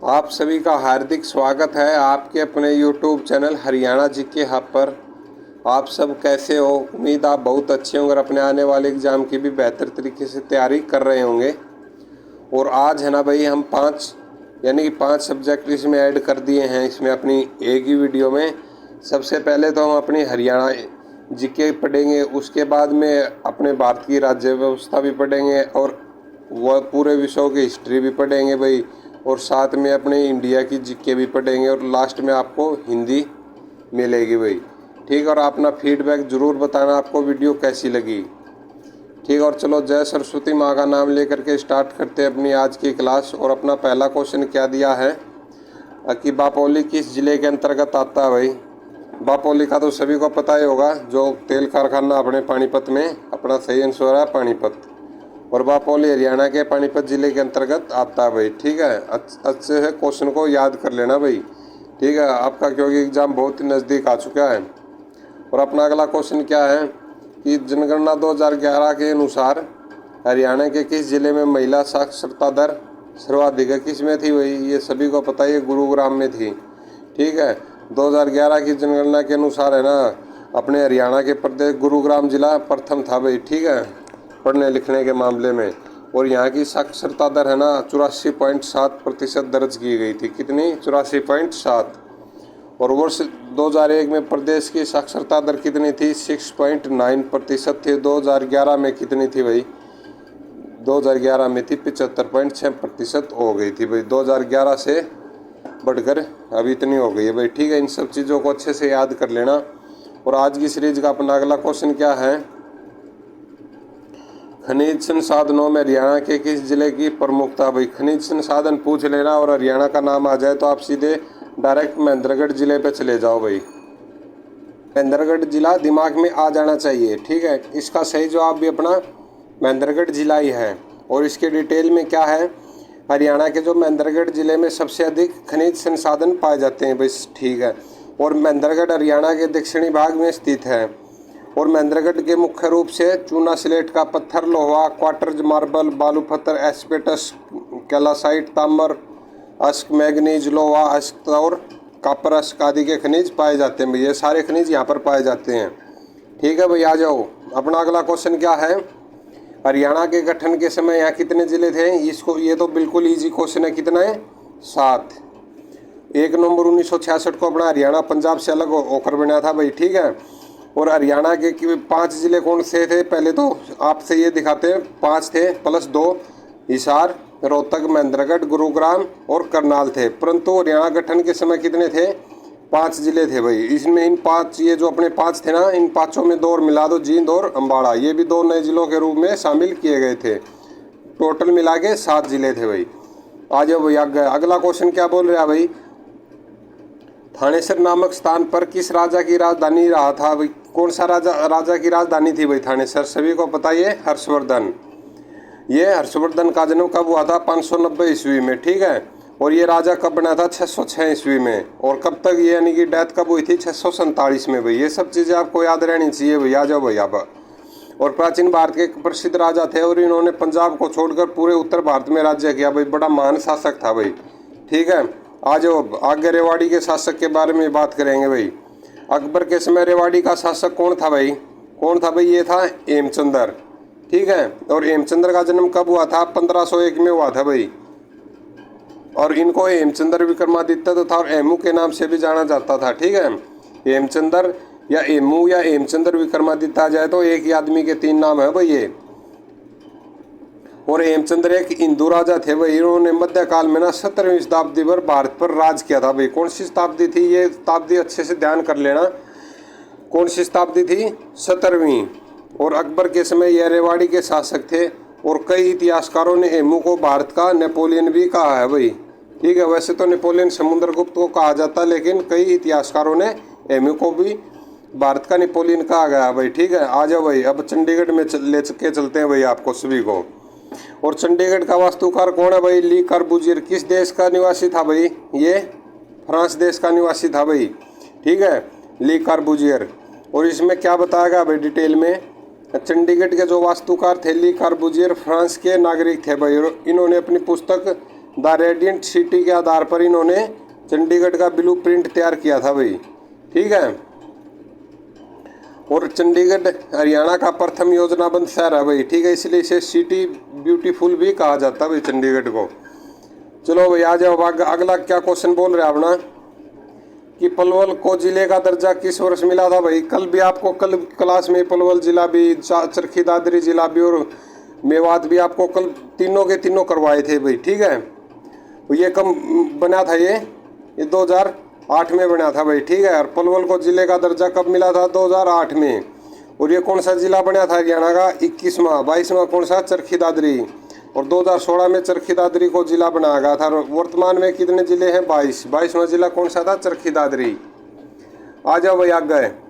आप सभी का हार्दिक स्वागत है आपके अपने YouTube channel Haryana GK hub पर। आप सब कैसे हो? उम्मीद आप बहुत अच्छे होंगे और अपने आने वाले एग्ज़ाम की भी बेहतर तरीके से तैयारी कर रहे होंगे। और आज है ना भाई, हम 5 सब्जेक्ट इसमें ऐड कर दिए हैं इसमें अपनी एक ही वीडियो में। सबसे पहले तो हम अपनी हरियाणा जीके पढ़ेंगे, उसके बाद में अपने भारत की राज्य व्यवस्था भी पढ़ेंगे और वह पूरे विषयों की हिस्ट्री भी पढ़ेंगे भाई, और साथ में अपने इंडिया की जीके भी पढ़ेंगे और लास्ट में आपको हिंदी मिलेगी भाई। ठीक, और अपना फीडबैक ज़रूर बताना आपको वीडियो कैसी लगी। ठीक, और चलो जय सरस्वती माँ का नाम लेकर के स्टार्ट करते हैं अपनी आज की क्लास। और अपना पहला क्वेश्चन क्या दिया है कि बापोली किस जिले के अंतर्गत आता है भाई। बापोली का तो सभी को पता ही होगा, जो तेल कारखाना अपने पानीपत में, अपना सही आंसर है पानीपत। और बापोली हरियाणा के पानीपत जिले के अंतर्गत आता है भाई। ठीक है, अच्छे से क्वेश्चन को याद कर लेना भाई। ठीक है आपका, क्योंकि एग्ज़ाम बहुत ही नज़दीक आ चुका है। और अपना अगला क्वेश्चन क्या है कि जनगणना 2011 के अनुसार हरियाणा के किस जिले में महिला साक्षरता दर सर्वाधिक है? किस में थी भाई? ये सभी को पता है, गुरुग्राम में थी। ठीक है, 2011 की जनगणना के अनुसार है ना, अपने हरियाणा के प्रदेश गुरुग्राम जिला प्रथम था भाई। ठीक है, पढ़ने लिखने के मामले में। और यहाँ की साक्षरता दर है ना 84.7% दर्ज की गई थी। कितनी? 84.7। और वर्ष 2001 में प्रदेश की साक्षरता दर कितनी थी? 6.9% थी। 2011 में कितनी थी भाई? 2011 में थी 75.6% हो गई थी भाई। 2011 से बढ़कर अभी इतनी हो गई है भाई। ठीक है, इन सब चीज़ों को अच्छे से याद कर लेना। और आज की सीरीज का अपना अगला क्वेश्चन क्या है? खनिज संसाधनों में हरियाणा के किस जिले की प्रमुखता भाई? खनिज संसाधन पूछ लेना और हरियाणा का नाम आ जाए तो आप सीधे डायरेक्ट महेंद्रगढ़ जिले पे चले जाओ भाई। महेंद्रगढ़ जिला दिमाग में आ जाना चाहिए। ठीक है, इसका सही जवाब भी अपना महेंद्रगढ़ जिला ही है। और इसके डिटेल में क्या है, हरियाणा के जो महेंद्रगढ़ जिले में सबसे अधिक खनिज संसाधन पाए जाते हैं भाई। ठीक है, और महेंद्रगढ़ हरियाणा के दक्षिणी भाग में स्थित है। और महेंद्रगढ़ के मुख्य रूप से चूना सिलेट का पत्थर, लोहा, क्वार्टज मार्बल, बालू पत्थर, एस्पेटस, कैलासाइट, ताम्र, अश्क, मैग्नीज, लोहा, अश्क और कॉपर अश्क आदि के खनिज पाए जाते हैं। ये सारे खनिज यहाँ पर पाए जाते हैं। ठीक है भाई, आ जाओ। अपना अगला क्वेश्चन क्या है? हरियाणा के गठन के समय यहाँ कितने जिले थे? ये तो बिल्कुल ईजी क्वेश्चन है। कितना है? 7। 1 नवंबर 1966 को अपना हरियाणा पंजाब से अलग होकर बना था भाई। ठीक है, और हरियाणा के 5 जिले कौन से थे? पहले तो आपसे ये दिखाते हैं, 5 थे प्लस 2, हिसार, रोहतक, महेंद्रगढ़, गुरुग्राम और करनाल थे। परंतु हरियाणा गठन के समय कितने थे? 5 जिले थे भाई। इसमें इन 5, ये जो अपने 5 थे ना, इन 5 में 2 और मिला दो, जींद और अम्बाड़ा, ये भी 2 नए जिलों के रूप में शामिल किए गए थे। टोटल मिला के 7 जिले थे भाई। आ जाओ भाई, अगला क्वेश्चन क्या बोल रहा है भाई? थानेसर नामक स्थान पर किस राजा की राजधानी रहा था भाई? कौन सा राजा की राजधानी थी भाई थानेसर? सभी को पता है, हर्षवर्धन। ये हर्षवर्धन का जन्म कब हुआ था? 590 ईस्वी में। ठीक है, और ये राजा कब बना था? 606 ईस्वी में। और कब तक ये, यानी कि डेथ कब हुई थी? 647 में भाई। ये सब चीज़ें आपको याद रहनी चाहिए भाई। आ जाओ भाई आप। और प्राचीन भारत के एक प्रसिद्ध राजा थे और इन्होंने पंजाब को छोड़कर पूरे उत्तर भारत में राज्य किया भाई। बड़ा महान शासक था भाई। ठीक है, आज आगे रेवाड़ी के शासक के बारे में बात करेंगे भाई। अकबर के समय रेवाड़ी का शासक कौन था भाई? कौन था भाई? ये था हेमचंद्र। ठीक है, और हेमचंद्र का जन्म कब हुआ था? 1501 में हुआ था भाई। और इनको हेमचंद्र विक्रमादित्य तथा और हेमू के नाम से भी जाना जाता था। ठीक है, हेमचंद्र या हेमू या हेमचंद्र विक्रमादित्य आ जाए तो एक ही आदमी के 3 नाम है भाई ये। और हेमचंद्र एक हिंदू राजा थे भाई। इन्होंने मध्यकाल में ना 17वीं शताब्दी पर भारत पर राज किया था भाई। कौन सी शताब्दी थी? ये शताब्दी अच्छे से ध्यान कर लेना, कौन सी शताब्दी थी? 17वीं। और अकबर के समय यह रेवाड़ी के शासक थे। और कई इतिहासकारों ने हेमू को भारत का नेपोलियन भी कहा है भाई। ठीक है, वैसे तो नेपोलियन समुद्रगुप्त को कहा जाता है, लेकिन कई इतिहासकारों ने हेमू को भी भारत का नेपोलियन कहा गया भाई। ठीक है, आ जाओ भाई। अब चंडीगढ़ में ले के चलते हैं भाई आपको सभी को। और चंडीगढ़ का वास्तुकार कौन है भाई? ली कार्बूजियर। किस देश का निवासी था भाई? ये फ्रांस देश का निवासी था भाई। ठीक है, ली कार्बूजियर। और इसमें क्या बताया गया भाई डिटेल में? चंडीगढ़ के जो वास्तुकार थे ली कार्बूजियर फ्रांस के नागरिक थे भाई। इन्होंने अपनी पुस्तक द रेडियंट सिटी के आधार पर इन्होंने चंडीगढ़ का ब्लूप्रिंट तैयार किया था भाई। ठीक है, और चंडीगढ़ हरियाणा का प्रथम योजनाबद्ध शहर है भाई। ठीक है, इसलिए इसे सिटी ब्यूटीफुल भी कहा जाता है भाई चंडीगढ़ को। चलो भाई आ जाओ, अगला क्या क्वेश्चन बोल रहे हैं अपना कि पलवल को जिले का दर्जा किस वर्ष मिला था भाई। कल भी आपको कल क्लास में पलवल जिला भी, चरखी दादरी जिला भी और मेवात भी आपको कल तीनों के तीनों करवाए थे भाई। ठीक है, ये कब बना था, ये 2008 में बना था भाई। ठीक है, और पलवल को जिले का दर्जा कब मिला था, 2008 में। और ये कौन सा जिला बना था हरियाणा का, 21वां। 22वां कौन सा, चरखी दादरी। और 2016 में चरखी दादरी को जिला बनाया गया था। वर्तमान में कितने जिले हैं, 22वां जिला कौन सा था, चरखी दादरी। आ जाओ भाई आगे।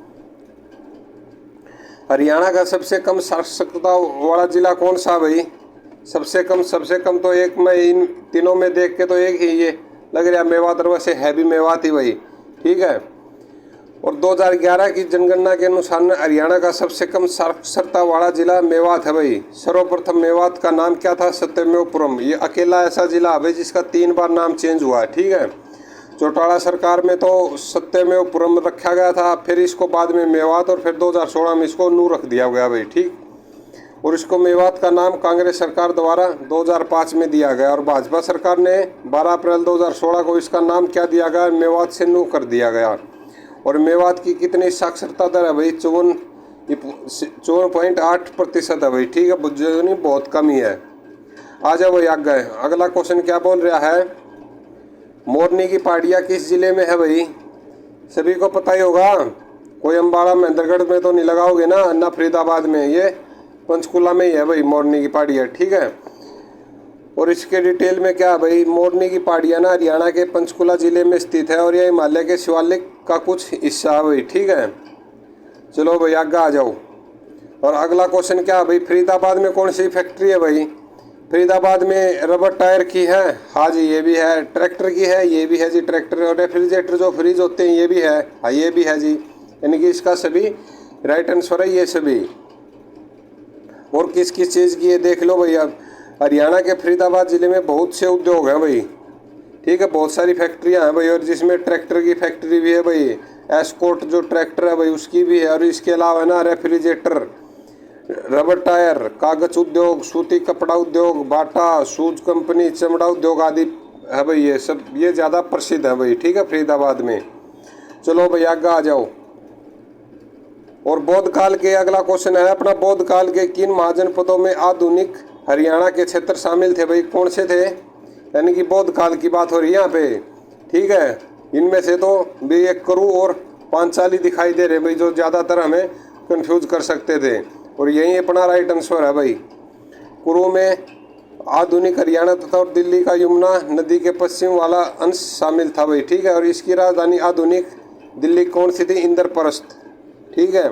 हरियाणा का सबसे कम साक्षरता वाला जिला कौन सा भाई, सबसे कम तो एक में, इन तीनों में देख के तो एक ही ये लग रहा है, मेवात। वैसे है भी मेवात ही भाई। ठीक है, और 2011 की जनगणना के अनुसार हरियाणा का सबसे कम साक्षरता वाला जिला मेवात है भाई। सर्वप्रथम मेवात का नाम क्या था, सत्यमेवपुरम। ये अकेला ऐसा जिला है भाई जिसका 3 बार नाम चेंज हुआ है। ठीक है, चौटाला सरकार में तो सत्यमेवपुरम रखा गया था, फिर इसको बाद में मेवात, और फिर 2016 में इसको नू रख दिया गया भाई। ठीक, और इसको मेवात का नाम कांग्रेस सरकार द्वारा 2005 में दिया गया, और भाजपा सरकार ने 12 अप्रैल 2016 को इसका नाम क्या दिया गया, मेवात से नू कर दिया गया। और मेवात की कितनी साक्षरता दर है भाई, 54.8% है भाई। ठीक है, बहुत कम ही है। आ जाओ भाई आगे। अगला क्वेश्चन क्या बोल रहा है, मोरनी की पहाड़ियाँ किस जिले में है भाई। सभी को पता ही होगा, कोई अम्बाड़ा महेंद्रगढ़ में तो नहीं लगाओगे ना फरीदाबाद में, ये पंचकुला में ही है भाई मोरनी की पहाड़ियाँ। ठीक है, और इसके डिटेल में क्या है भाई, मोरनी की पहाड़ियाँ ना हरियाणा के पंचकुला जिले में स्थित है, और यह हिमालय के शिवालिक का कुछ हिस्सा है भाई। ठीक है, चलो भाई आगे आ जाओ। और अगला क्वेश्चन क्या है भाई, फरीदाबाद में कौन सी फैक्ट्री है भाई। फरीदाबाद में रबर टायर की है, हाँ जी ये भी है। ट्रैक्टर की है, ये भी है जी ट्रैक्टर। और रेफ्रिजरेटर जो फ्रिज होते हैं ये भी है, हाँ ये भी है जी। यानी कि इसका सभी राइट आंसर है ये सभी। और किस किस चीज़ की है देख लो भाई। अब हरियाणा के फरीदाबाद ज़िले में बहुत से उद्योग हैं भाई। ठीक है, बहुत सारी फैक्ट्रियां हैं भाई, और जिसमें ट्रैक्टर की फैक्ट्री भी है भाई। एस्कॉर्ट जो ट्रैक्टर है भाई उसकी भी है, और इसके अलावा ना रेफ्रिजरेटर, रबर टायर, कागज उद्योग, सूती कपड़ा उद्योग, बाटा शूज कंपनी, चमड़ा उद्योग आदि है भाई। ये सब ये ज़्यादा प्रसिद्ध है भाई। ठीक है, फरीदाबाद में। चलो भाई आगे आ जाओ। और बौद्ध काल के अगला क्वेश्चन है अपना, बौद्ध काल के किन महाजनपदों में आधुनिक हरियाणा के क्षेत्र शामिल थे भाई, कौन से थे। यानी कि बौद्ध काल की बात हो रही है यहाँ पे। ठीक है, इनमें से तो भी एक कुरु और पांचाली दिखाई दे रहे भाई, जो ज़्यादातर हमें कंफ्यूज कर सकते थे। और यही अपना राइट आंसर है भाई। कुरु में आधुनिक हरियाणा तथा और दिल्ली का यमुना नदी के पश्चिम वाला अंश शामिल था भाई। ठीक है, और इसकी राजधानी आधुनिक दिल्ली कौन सी थी, इंद्रप्रस्थ। ठीक है,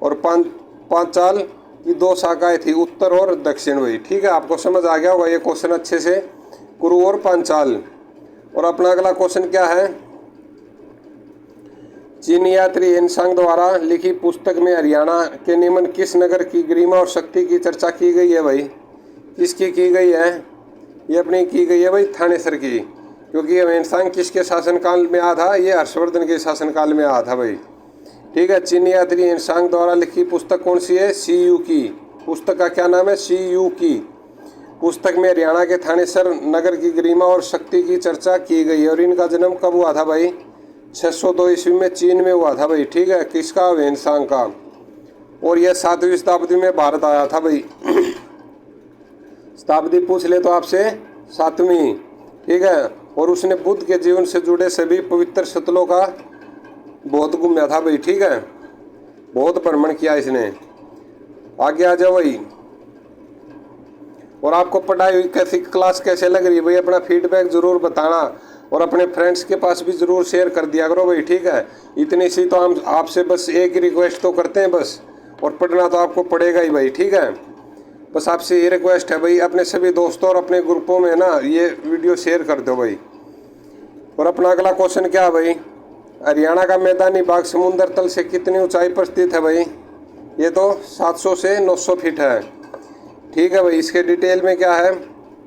और पांचाल की 2 शाखाएं थी, उत्तर और दक्षिण भाई। ठीक है, आपको समझ आ गया होगा ये क्वेश्चन अच्छे से, कुरु और पांचाल। और अपना अगला क्वेश्चन क्या है, चीनी यात्री एनसांग द्वारा लिखी पुस्तक में हरियाणा के निम्न किस नगर की गरिमा और शक्ति की चर्चा की गई है भाई। किसकी की गई है, ये अपनी की गई है भाई थानेसर की। क्योंकि एनसांग किसके शासनकाल में आया था, ये हर्षवर्धन के शासनकाल में आया था भाई। ठीक है, चीनी यात्री एनसांग द्वारा लिखी पुस्तक कौन सी है, CU की। पुस्तक का क्या नाम है, CU की। पुस्तक में हरियाणा के थानेसर नगर की गरिमा और शक्ति की चर्चा की गई है। और इनका जन्म कब हुआ था भाई, 602 ईस्वी में चीन में हुआ था भाई। ठीक है, किसका, वेनसांग का। और यह 7वीं शताब्दी में भारत आया था भाई। शताब्दी पूछ ले तो आपसे 7वीं। ठीक है, और उसने बुद्ध के जीवन से जुड़े सभी पवित्र स्थलों का बहुत घूमा था भाई। ठीक है, बहुत भ्रमण किया इसने। आगे आ जाओ भाई। और आपको पढ़ाई कैसी, क्लास कैसे लग रही है भाई, अपना फीडबैक ज़रूर बताना, और अपने फ्रेंड्स के पास भी ज़रूर शेयर कर दिया करो भाई। ठीक है, इतनी सी तो हम आपसे बस एक ही रिक्वेस्ट तो करते हैं बस, और पढ़ना तो आपको पड़ेगा ही भाई। ठीक है, बस आपसे ये रिक्वेस्ट है भाई, अपने सभी दोस्तों और अपने ग्रुपों में ना ये वीडियो शेयर कर दो भाई। और अपना अगला क्वेश्चन क्या है भाई, हरियाणा का मैदानी भाग समुद्र तल से कितनी ऊंचाई पर स्थित है भाई। ये तो 700 से 900 फीट है। ठीक है भाई, इसके डिटेल में क्या है,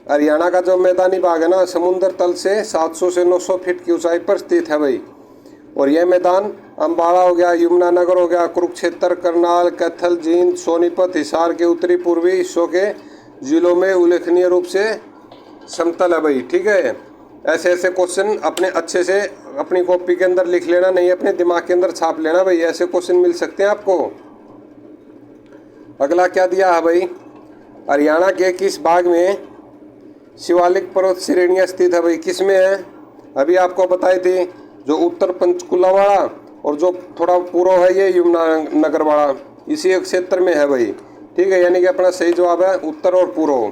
हरियाणा का जो मैदानी भाग है ना, समुद्र तल से 700 से 900 फीट की ऊंचाई पर स्थित है भाई। और यह मैदान अम्बाला हो गया, यमुनानगर हो गया, कुरुक्षेत्र, करनाल, कैथल, जींद, सोनीपत, हिसार के उत्तरी पूर्वी हिस्सों के जिलों में उल्लेखनीय रूप से समतल है भाई। ठीक है, ऐसे ऐसे क्वेश्चन अपने अच्छे से अपनी कॉपी के अंदर लिख लेना, नहीं अपने दिमाग के अंदर छाप लेना भाई, ऐसे क्वेश्चन मिल सकते हैं आपको। अगला क्या दिया है भाई, हरियाणा के किस भाग में शिवालिक पर्वत श्रेणियाँ स्थित है भाई, किस में है? अभी आपको बताई थी, जो उत्तर पंचकुला वाला और जो थोड़ा पूर्व है ये यमुनानगर वाला, इसी एक क्षेत्र में है भाई। ठीक है, यानी कि अपना सही जवाब है उत्तर और पूर्व।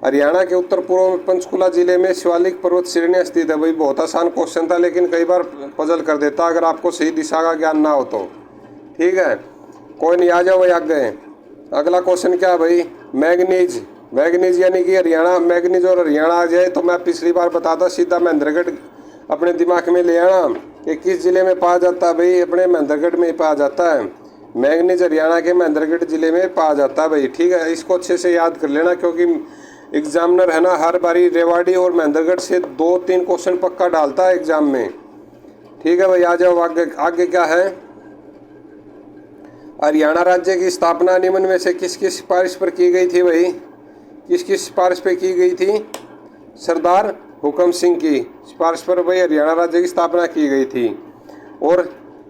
हरियाणा के उत्तर पूर्व में पंचकुला जिले में शिवालिक पर्वत श्रेणियाँ स्थित है भाई। बहुत आसान क्वेश्चन था, लेकिन कई बार पजल कर देता अगर आपको सही दिशा का ज्ञान ना हो तो। ठीक है, कोई नहीं, आ जाओ भाई आगे। अगला क्वेश्चन क्या है भाई, मैग्नीज। मैग्नीज यानी कि हरियाणा, मैग्नीज और हरियाणा आ जाए तो मैं पिछली बार बताता, सीधा महेंद्रगढ़ अपने दिमाग में ले आना कि किस जिले में पाया जाता है भाई, अपने महेंद्रगढ़ में पाया जाता है। मैग्नीज हरियाणा के महेंद्रगढ़ जिले में पाया जाता है भाई। ठीक है, इसको अच्छे से याद कर लेना, क्योंकि एग्जामिनर है ना हर बारी रेवाड़ी और महेंद्रगढ़ से 2-3 क्वेश्चन पक्का डालता है एग्जाम में। ठीक है भाई, आ जाओ आगे। आगे क्या है, हरियाणा राज्य की स्थापना निम्न में से किसकी सिफारिश पर की गई थी भाई, किसकी सिफारिश पर की गई थी? सरदार हुकम सिंह की सिफारिश पर भाई हरियाणा राज्य की स्थापना की गई थी। और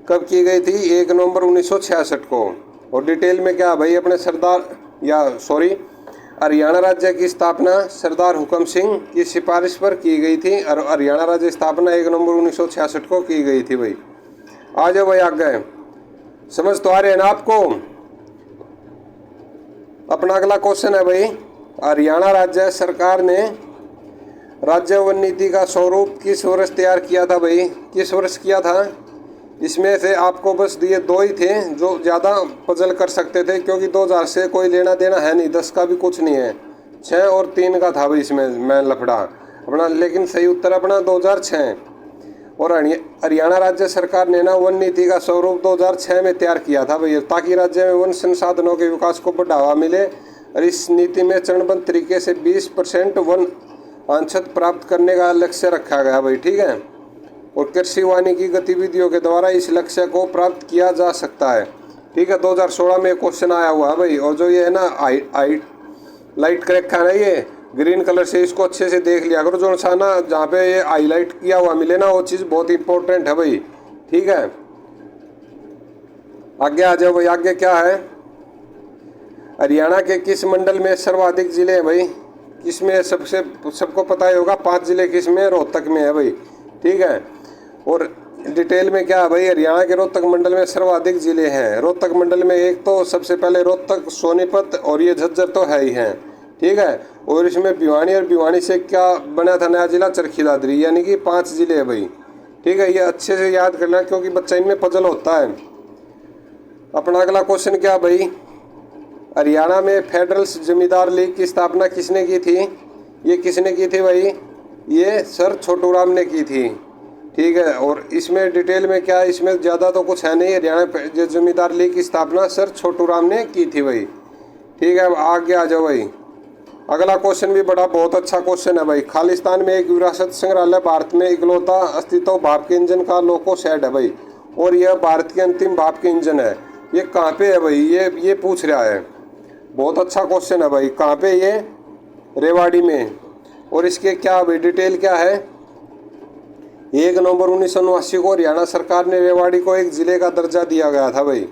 कब की गई थी? 1 नवंबर 1966 को। और डिटेल में क्या भाई, अपने हरियाणा राज्य की स्थापना सरदार हुकम सिंह की सिफारिश पर की गई थी और हरियाणा राज्य स्थापना 1 नवंबर 1966 को की गई थी भाई। आ जाओ भाई आगे, समझ तो आ रहे हैं ना आपको? अपना अगला क्वेश्चन है भाई, हरियाणा राज्य सरकार ने राज्य वन नीति का स्वरूप किस वर्ष तैयार किया था भाई, किस वर्ष किया था? इसमें से आपको बस ये 2 ही थे जो ज़्यादा पजल कर सकते थे, क्योंकि 2000 से कोई लेना देना है नहीं, 10 का भी कुछ नहीं है, 6 और 3 का था भाई इसमें मैं लफड़ा अपना। लेकिन सही उत्तर अपना 2006। और हरियाणा राज्य सरकार ने ना वन नीति का स्वरूप 2006 में तैयार किया था भैया, ताकि राज्य में वन संसाधनों के विकास को बढ़ावा मिले। और इस नीति में चरणबद्ध तरीके से 20% वन अंशत प्राप्त करने का लक्ष्य रखा गया भाई। ठीक है, और कृषि वानिकी गतिविधियों के द्वारा इस लक्ष्य को प्राप्त किया जा सकता है। ठीक है, 2016 में क्वेश्चन आया हुआ है भाई। और जो ये है ना लाइट कर रखा है ना ये ग्रीन कलर से, इसको अच्छे से देख लिया करो, जो सा ना जहाँ पे ये हाईलाइट किया हुआ मिले ना वो चीज़ बहुत इंपॉर्टेंट है भाई। ठीक है, आगे आ जाओ भाई। आगे क्या है, हरियाणा के किस मंडल में सर्वाधिक जिले हैं भाई? किसमें सबको पता ही होगा, 5 जिले किसमें? रोहतक में है भाई। ठीक है, और डिटेल में क्या है भाई, हरियाणा के रोहतक मंडल में सर्वाधिक जिले हैं। रोहतक मंडल में एक तो सबसे पहले रोहतक, सोनीपत और ये झज्जर तो है ही हैं। ठीक है, और इसमें भिवानी, और भिवानी से क्या बना था नया जिला? चरखी दादरी, यानी कि 5 जिले है भाई। ठीक है, ये अच्छे से याद करना, क्योंकि बच्चा इनमें पजल होता है। अपना अगला क्वेश्चन क्या भाई, हरियाणा में फेडरल जमींदार लीग की स्थापना किसने की थी? ये किसने की थी भाई? ये सर छोटूराम ने की थी। ठीक है, और इसमें डिटेल में क्या है, इसमें ज़्यादा तो कुछ है नहीं। हरियाणा जमींदार लीग की स्थापना सर छोटूराम ने की थी भाई। ठीक है, अब आगे आ जाओ भाई। अगला क्वेश्चन भी बहुत अच्छा क्वेश्चन है भाई। खालिस्तान में एक विरासत संग्रहालय भारत में इकलौता अस्तित्व भाप के इंजन का लोको शेड है भाई, और यह भारत के अंतिम भाप के इंजन है। ये कहाँ पे है भाई? ये पूछ रहा है, बहुत अच्छा क्वेश्चन है भाई। कहाँ पे? ये रेवाड़ी में। और इसके क्या भाई डिटेल क्या है, 1 नवंबर 1989 को हरियाणा सरकार ने रेवाड़ी को एक जिले का दर्जा दिया गया था भाई।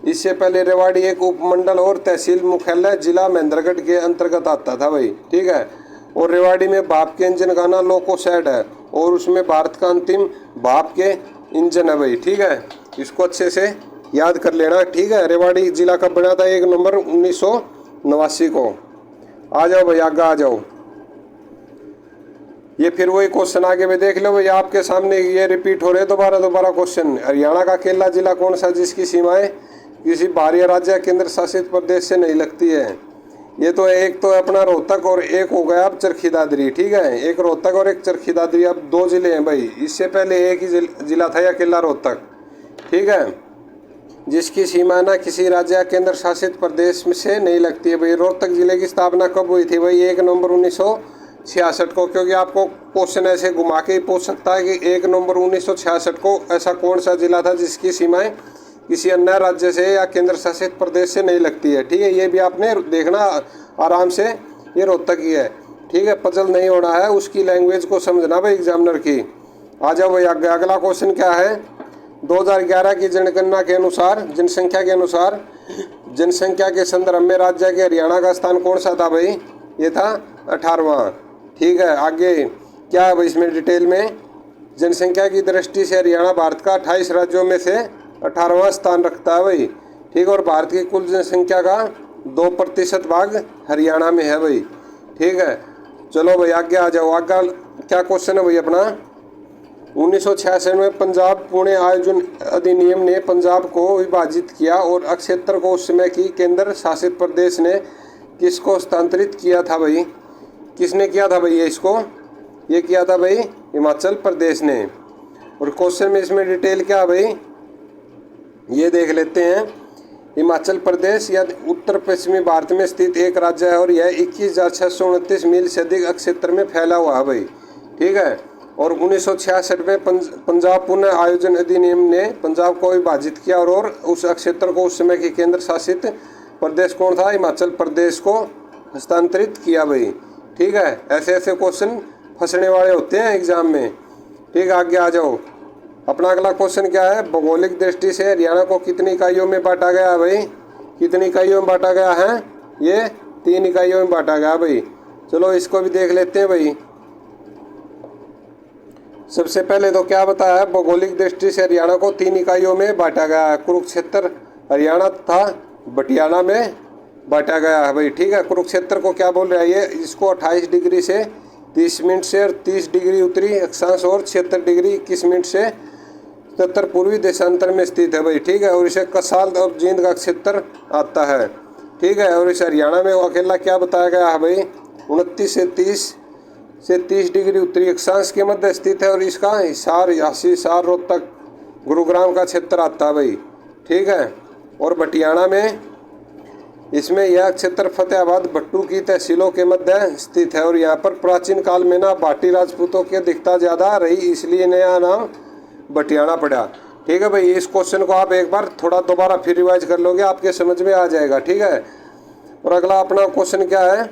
इससे पहले रेवाड़ी एक उपमंडल और तहसील मुख्यालय जिला महेंद्रगढ़ के अंतर्गत आता था भाई। ठीक है, और रेवाड़ी में भाप के इंजन का ना लोको शेड है, और उसमें भारत का अंतिम भाप के इंजन है भाई। ठीक है, इसको अच्छे से याद कर लेना। ठीक है, रेवाड़ी जिला कब बना था? 1 नवंबर 1989 को। आ जाओ भाई, आगे आ जाओ। ये फिर वही क्वेश्चन आगे में देख लो भाई, आपके सामने ये रिपीट हो रहे दोबारा क्वेश्चन। हरियाणा का अकेला जिला कौन सा जिसकी सीमाएं किसी बाहरी राज्य या केंद्र शासित प्रदेश से नहीं लगती है? ये तो एक तो अपना रोहतक, और एक हो गया अब चरखी दादरी। ठीक है, एक रोहतक और एक चरखी दादरी, अब 2 जिले हैं भाई। इससे पहले एक ही जिला था अकेला रोहतक। ठीक है, जिसकी सीमा ना किसी राज्य या केंद्र शासित प्रदेश में से नहीं लगती है भाई। रोहतक जिले की स्थापना कब हुई थी भाई? 1 नवंबर 1966 को। क्योंकि आपको क्वेश्चन ऐसे घुमा के ही पूछ सकता है कि 1 नवंबर 1966 को ऐसा कौन सा जिला था जिसकी सीमाएं किसी अन्य राज्य से या केंद्र शासित प्रदेश से नहीं लगती है। ठीक है, ये भी आपने देखना आराम से, ये रोहतक ही है। ठीक है, पजल नहीं होना है, उसकी लैंग्वेज को समझना भाई एग्जामिनर की। आ जाओ भाई, अगला क्वेश्चन क्या है? 2011 की जनगणना के अनुसार, जनसंख्या के अनुसार, जनसंख्या के संदर्भ में राज्य के हरियाणा का स्थान कौन सा था भाई? ये था 18वां। ठीक है, आगे क्या है भाई इसमें डिटेल में? जनसंख्या की दृष्टि से हरियाणा भारत का 28 राज्यों में से 18वां स्थान रखता है भाई। ठीक है, और भारत की कुल जनसंख्या का 2% भाग हरियाणा में है भाई। ठीक है, चलो भाई आगे आ जाओ। आगे क्या क्वेश्चन है भाई अपना? 1966 में पंजाब पुणे आयोजन अधिनियम ने पंजाब को विभाजित किया और अक्षेत्र को उस समय की केंद्र शासित प्रदेश ने किसको हस्तांतरित किया था भाई? किसने किया था भाई ये किया था भाई हिमाचल प्रदेश ने। और क्वेश्चन में इसमें डिटेल क्या है भाई ये देख लेते हैं। हिमाचल प्रदेश या उत्तर पश्चिमी भारत में स्थित एक राज्य है और यह 21,629 मील से अधिक क्षेत्र में फैला हुआ है भाई। ठीक है, और 1966 में पंजाब पुनः आयोजन अधिनियम ने पंजाब को विभाजित किया और उस क्षेत्र को उस समय के केंद्र शासित प्रदेश कौन था? हिमाचल प्रदेश को हस्तांतरित किया भाई। ठीक है, ऐसे ऐसे क्वेश्चन फंसने वाले होते हैं एग्जाम में। ठीक है, आगे आ जाओ। अपना अगला क्वेश्चन क्या है? भौगोलिक दृष्टि से हरियाणा को कितनी इकाइयों में बांटा गया है भाई? कितनी इकाइयों में बांटा गया है? ये 3 इकाइयों में बांटा गया भाई। चलो इसको भी देख लेते हैं भाई। सबसे पहले तो क्या बताया है? भौगोलिक दृष्टि से हरियाणा को 3 इकाइयों में बांटा गया है। कुरुक्षेत्र हरियाणा तथा बटियाला में बांटा गया है भाई। ठीक है, कुरुक्षेत्र को क्या बोल रहा है ये? इसको 28 डिग्री से 30 मिनट से और 30 डिग्री उत्तरी अक्षांश और 76 डिग्री 21 मिनट से 77 पूर्वी देशांतर में स्थित है भाई। ठीक है, और इसे कसाल और जींद का क्षेत्र आता है। ठीक है, और इस हरियाणा में अकेला क्या बताया गया है भाई? 29 से 30 डिग्री उत्तरी अक्षांश के मध्य स्थित है और इसका हिसार रोहतक गुरुग्राम का क्षेत्र आता है भाई। ठीक है, और बटियाला में इसमें यह क्षेत्र फतेहाबाद भट्टू की तहसीलों के मध्य स्थित है और यहाँ पर प्राचीन काल में ना भाटी राजपूतों की अधिकता ज़्यादा रही, इसलिए नया नाम बटियाला पड़ा। ठीक है भाई, इस क्वेश्चन को आप एक बार थोड़ा दोबारा फिर रिवाइज कर लोगे, आपके समझ में आ जाएगा। ठीक है, और अगला अपना क्वेश्चन क्या है?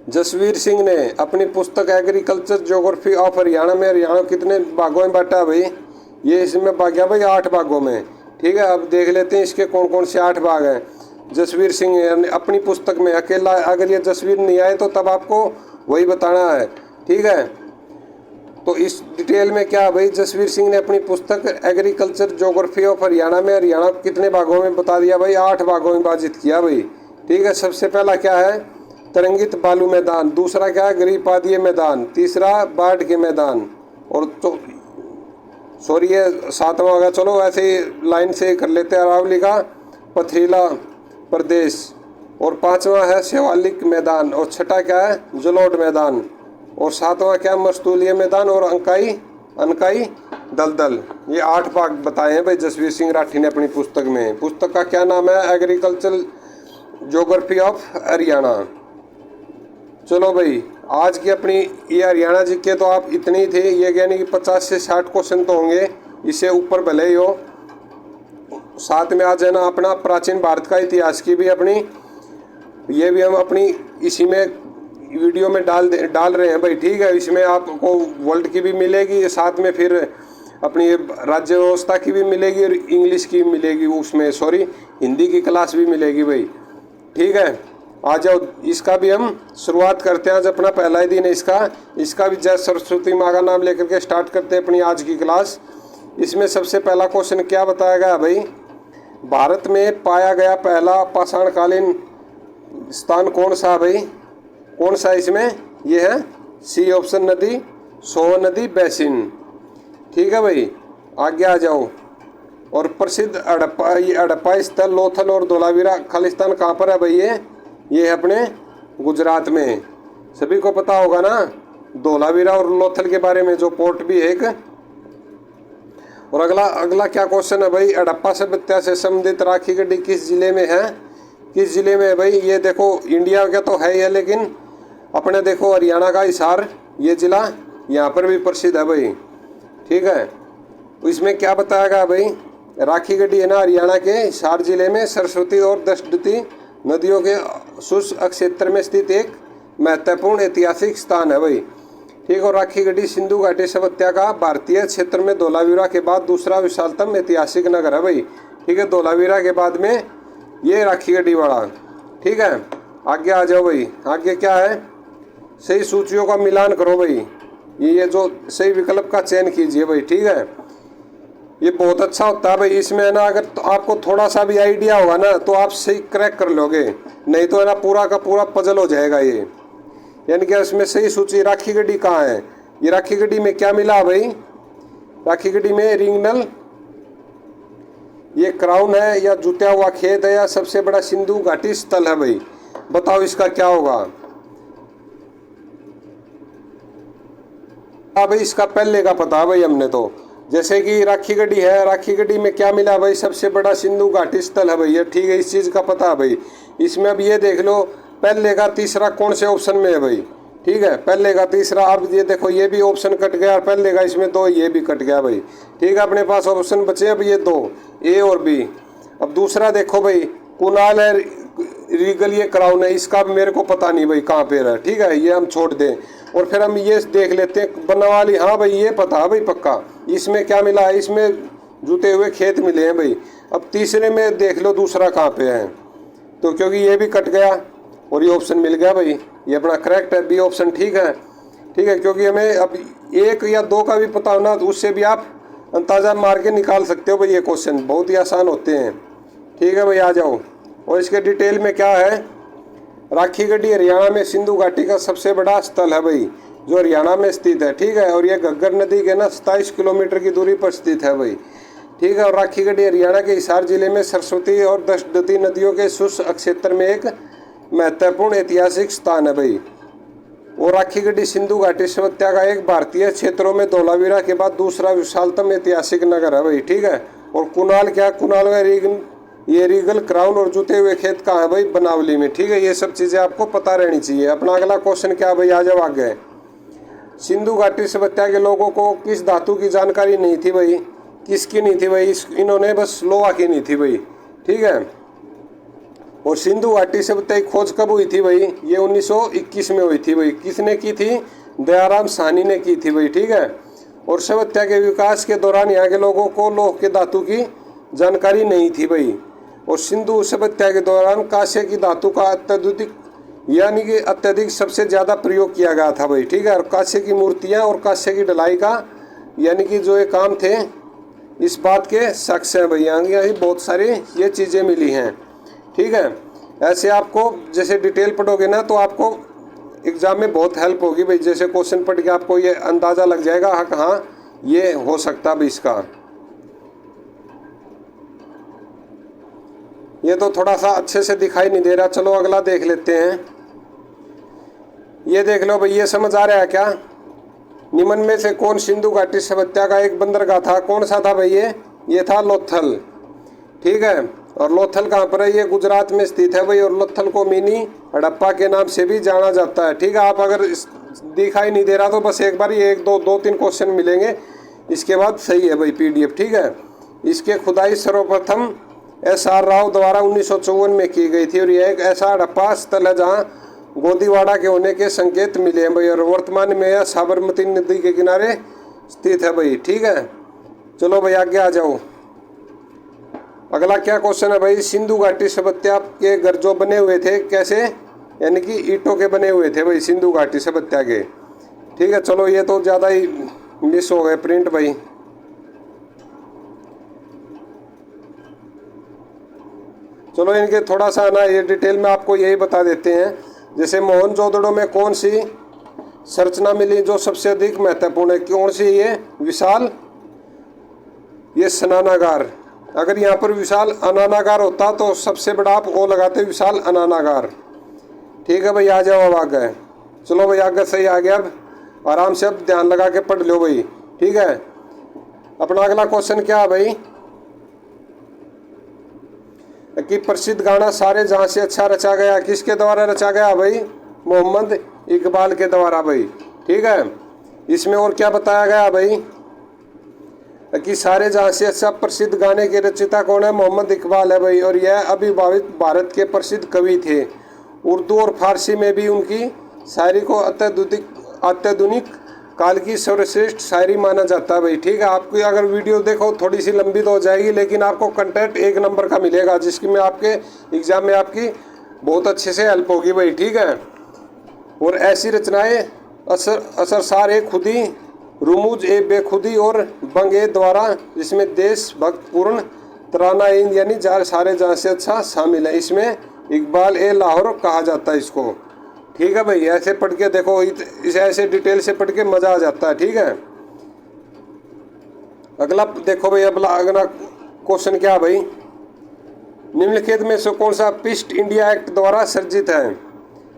जसवीर सिंह ने अपनी पुस्तक एग्रीकल्चर ज्योग्राफी ऑफ हरियाणा में हरियाणा कितने भागों में बांटा भाई? ये इसमें भाग गया भाई 8 भागों में। ठीक है, अब देख लेते हैं इसके कौन कौन से 8 भाग हैं। जसवीर सिंह ने अपनी पुस्तक में अकेला, अगर ये जसवीर नहीं आए तो तब आपको वही बताना है। ठीक है, तो इस डिटेल में क्या है भाई? जसवीर सिंह ने अपनी पुस्तक एग्रीकल्चर ज्योग्राफी ऑफ हरियाणा में हरियाणा कितने भागों में बता दिया भाई? 8 भागों में विभाजित किया भाई। ठीक है, सबसे पहला क्या है? तरंगित बालू मैदान। दूसरा क्या है? गिरिपादीय मैदान। तीसरा बाढ़ के मैदान। और तो सॉरी ये 7वां होगा। चलो ऐसे ही लाइन से कर लेते हैं। अरावली का पथरीला प्रदेश। और 5वां है शिवालिक मैदान। और 6ठा क्या है? जलोढ़ मैदान। और 7वां क्या? मस्तूलिया मैदान और अनकाई दलदल। ये 8 भाग बताए हैं भाई जसवीर सिंह राठी ने अपनी पुस्तक में। पुस्तक का क्या नाम है? Agriculture geography of Haryana. चलो भाई, आज की अपनी ये हरियाणा जी के तो आप इतने ही थे। ये यानी कि 50 से 60 क्वेश्चन तो होंगे, इससे ऊपर भले ही हो। साथ में आज है ना अपना प्राचीन भारत का इतिहास की भी अपनी, ये भी हम अपनी इसी में वीडियो में डाल रहे हैं भाई। ठीक है, इसमें आपको वर्ल्ड की भी मिलेगी, साथ में फिर अपनी राज्य व्यवस्था की भी मिलेगी और इंग्लिश की मिलेगी, उसमें सॉरी हिंदी की क्लास भी मिलेगी भाई। ठीक है, आ जाओ, इसका भी हम शुरुआत करते हैं। आज अपना पहला ही दिन है इसका भी जय सरस्वती माँ का नाम लेकर के स्टार्ट करते हैं अपनी आज की क्लास। इसमें सबसे पहला क्वेश्चन क्या बताया गया भाई? भारत में पाया गया पहला पाषाणकालीन स्थान कौन सा भाई? कौन सा इसमें? ये है सी ऑप्शन, नदी सोन नदी बेसिन। ठीक है भाई, आगे आ जाओ। और प्रसिद्ध हड़प्पा स्थल लोथल और धोलावीरा खालिस्तान कहाँ पर है भाई? ये है अपने गुजरात में। सभी को पता होगा ना धोलावीरा और लोथल के बारे में, जो पोर्ट भी है एक। और अगला अगला क्या क्वेश्चन है भाई, हड़प्पा सभ्यता से संबंधित राखी गड्ढी किस जिले में है? किस जिले में है भाई? ये देखो इंडिया का तो है ही है, लेकिन अपने देखो हरियाणा का हिसार ये जिला यहाँ पर भी प्रसिद्ध है भाई। ठीक है, तो इसमें क्या बताया गया भाई, राखी गड्ढी है ना हरियाणा के हिसार जिले में सरस्वती और दशदती नदियों के शुष्क क्षेत्र में स्थित एक महत्वपूर्ण ऐतिहासिक स्थान है भाई। ठीक, और राखी गड्ढी सिंधु घाटी सभ्यता का भारतीय क्षेत्र में धोलावीरा के बाद दूसरा विशालतम ऐतिहासिक नगर है भाई। ठीक है, धोलावीरा के बाद में ये राखी गड्ढी वाला। ठीक है, आगे आ जाओ भाई, आगे क्या है, सही सूचियों का मिलान करो भाई, ये जो सही विकल्प का चयन कीजिए भाई। ठीक है, ये बहुत अच्छा होता है भाई, इसमें है ना अगर तो आपको थोड़ा सा भी आइडिया होगा ना तो आप सही क्रैक कर लोगे, नहीं तो है ना पूरा का पूरा पजल हो जाएगा ये। यानी कि इसमें सही सूची राखी गड्ढी कहाँ है, ये राखी गड्ढी में क्या मिला भाई, राखी गड्ढी में रिंगनल, ये क्राउन है या जुटा हुआ खेत है या सबसे बड़ा सिंधु घाटी स्थल है भाई, बताओ इसका क्या होगा। हाँ भाई, इसका पहले का पता है भाई हमने तो, जैसे कि राखी गड्ढी है, राखी गड्ढी में क्या मिला भाई, सबसे बड़ा सिंधु घाटी स्थल है भाई, ठीक है, इस चीज़ का पता है भाई। इसमें अब ये देख लो पहले का तीसरा कौन से ऑप्शन में है भाई। ठीक है, पहले का तीसरा, अब ये देखो ये भी ऑप्शन कट गया और पहले का इसमें दो ये भी कट गया भाई। ठीक है, अपने पास ऑप्शन बचे अब ये दो, ए और बी। अब दूसरा देखो भाई, कुनाल है, रीगल ये क्राउन है, इसका भी मेरे को पता नहीं भाई कहाँ पे है। ठीक है, ये हम छोड़ दें और फिर हम ये देख लेते हैं बनवाली, हाँ भाई ये पता है भाई पक्का। इसमें क्या मिला है, इसमें जुते हुए खेत मिले हैं भाई। अब तीसरे में देख लो दूसरा कहाँ पे है, तो क्योंकि ये भी कट गया और ये ऑप्शन मिल गया भाई, ये अपना करेक्ट है, बी ऑप्शन ठीक है। ठीक है, क्योंकि हमें अब एक या दो का भी पता होना तो उससे भी आप अंदाजा मार के निकाल सकते हो भाई, ये क्वेश्चन बहुत ही आसान होते हैं। ठीक है भाई, आ जाओ, और इसके डिटेल में क्या है, राखी गड्ढी हरियाणा में सिंधु घाटी का सबसे बड़ा स्थल है भाई, जो हरियाणा में स्थित है। ठीक है, और ये घग्गर नदी के ना 27 किलोमीटर की दूरी पर स्थित है भाई। ठीक है, और राखी गड्ढी हरियाणा के हिसार जिले में सरस्वती और दशदती नदियों के शुष्क क्षेत्र में एक महत्वपूर्ण ऐतिहासिक स्थान है भाई। और राखी गड्ढी सिंधु घाटी सभ्यता का एक भारतीय क्षेत्रों में धोलावीरा के बाद दूसरा विशालतम ऐतिहासिक नगर है भाई। ठीक है, और कुनाल क्या, कुनाल में ये रीगल क्राउन और जुते हुए खेत कहाँ है भाई, बनावली में। ठीक है, ये सब चीज़ें आपको पता रहनी चाहिए। अपना अगला क्वेश्चन क्या भाई, आ जाओ आगे। सिंधु घाटी सभ्यता के लोगों को किस धातु की जानकारी नहीं थी भाई, किसकी नहीं थी भाई, इन्होंने बस लोहा की नहीं थी भाई। ठीक है, और सिंधु घाटी सभ्यता की खोज कब हुई थी भाई, ये 1921 में हुई थी भाई। किसने की थी, दयाराम साहनी ने की थी भाई। ठीक है, और सभ्यता के विकास के दौरान यहाँ के लोगों को लोह के धातु की जानकारी नहीं थी भाई। और सिंधु सभ्यता के दौरान कांस्य की धातु का अत्यधिक सबसे ज़्यादा प्रयोग किया गया था भाई। ठीक है, और कांस्य की मूर्तियाँ और कांस्य की ढलाई का यानी कि जो ये काम थे, इस बात के साक्ष्य हैं भाई, यहाँ ही बहुत सारी ये चीज़ें मिली हैं। ठीक है, ऐसे आपको जैसे डिटेल पढ़ोगे ना तो आपको एग्ज़ाम में बहुत हेल्प होगी भाई। जैसे क्वेश्चन पढ़ के आपको ये अंदाज़ा लग जाएगा हाँ कहाँ ये हो सकता भाई इसका। ये तो थोड़ा सा अच्छे से दिखाई नहीं दे रहा, चलो अगला देख लेते हैं। ये देख लो भाई, ये समझ आ रहा है क्या, निम्न में से कौन सिंधु घाटी सभ्यता का एक बंदरगाह था, कौन सा था भाई, ये था लोथल। ठीक है, और लोथल कहाँ पर है, ये गुजरात में स्थित है भाई। और लोथल को मिनी हड़प्पा के नाम से भी जाना जाता है। ठीक है, आप अगर दिखाई नहीं दे रहा तो बस एक बार ये दो तीन क्वेश्चन मिलेंगे, इसके बाद सही है भाई PDF। ठीक है, इसके खुदाई सर्वप्रथम SR राव द्वारा 1954 में की गई थी और यह एक ऐसा हड़प्पा स्थल है जहाँ गोदीवाड़ा के होने के संकेत मिले हैं भाई। और वर्तमान में यह साबरमती नदी के किनारे स्थित है भाई। ठीक है, चलो भाई आगे आ जाओ। अगला क्या क्वेश्चन है भाई, सिंधु घाटी सभ्यता के घर जो बने हुए थे कैसे, यानी कि ईंटों के बने हुए थे भाई सिंधु घाटी सभ्यता के। ठीक है, चलो ये तो ज़्यादा ही मिस हो गए प्रिंट भाई। चलो इनके थोड़ा सा ना ये डिटेल में आपको यही बता देते हैं। जैसे मोहनजोदड़ो में कौन सी संरचना मिली जो सबसे अधिक महत्वपूर्ण है, कौन सी, ये विशाल, ये स्नानागार। अगर यहाँ पर विशाल अनानागार होता तो सबसे बड़ा आप वो लगाते विशाल अनानागार। ठीक है भाई, आ जाओ अब आगे। चलो भाई आगे सही आ गया, अब आराम से अब ध्यान लगा के पढ़ लो भाई। ठीक है, अपना अगला क्वेश्चन क्या है भाई कि प्रसिद्ध गाना सारे जहां से अच्छा रचा गया किसके द्वारा रचा गया भाई? मोहम्मद इकबाल के द्वारा भाई। ठीक है, इसमें और क्या बताया गया भाई कि सारे जहां से अच्छा प्रसिद्ध गाने के रचयिता कौन है? मोहम्मद इकबाल है भाई। और यह अविभावित भारत के प्रसिद्ध कवि थे। उर्दू और फारसी में भी उनकी शायरी को अत्याधुनिक काल की सर्वश्रेष्ठ शायरी माना जाता है भाई। ठीक है, आपकी अगर वीडियो देखो थोड़ी सी लंबी तो हो जाएगी, लेकिन आपको कंटेंट एक नंबर का मिलेगा, जिसकी में आपके एग्जाम में आपकी बहुत अच्छे से हेल्प होगी भाई। ठीक है, और ऐसी रचनाएं असरसार ए खुदी, रुमूज ए बेखुदी और बंग ए द्वारा, जिसमें देशभक्तपूर्ण तराना यानी सारे जहाँ से अच्छा शामिल है। इसमें इकबाल ए लाहौर कहा जाता है इसको। ठीक है भाई, ऐसे पढ़ के देखो, इसे ऐसे डिटेल से पढ़ के मजा आ जाता है। ठीक है, अगला देखो भाई, अगला क्वेश्चन क्या है भाई? निम्नलिखित में से कौन सा पीस्ट इंडिया एक्ट द्वारा सर्जित है?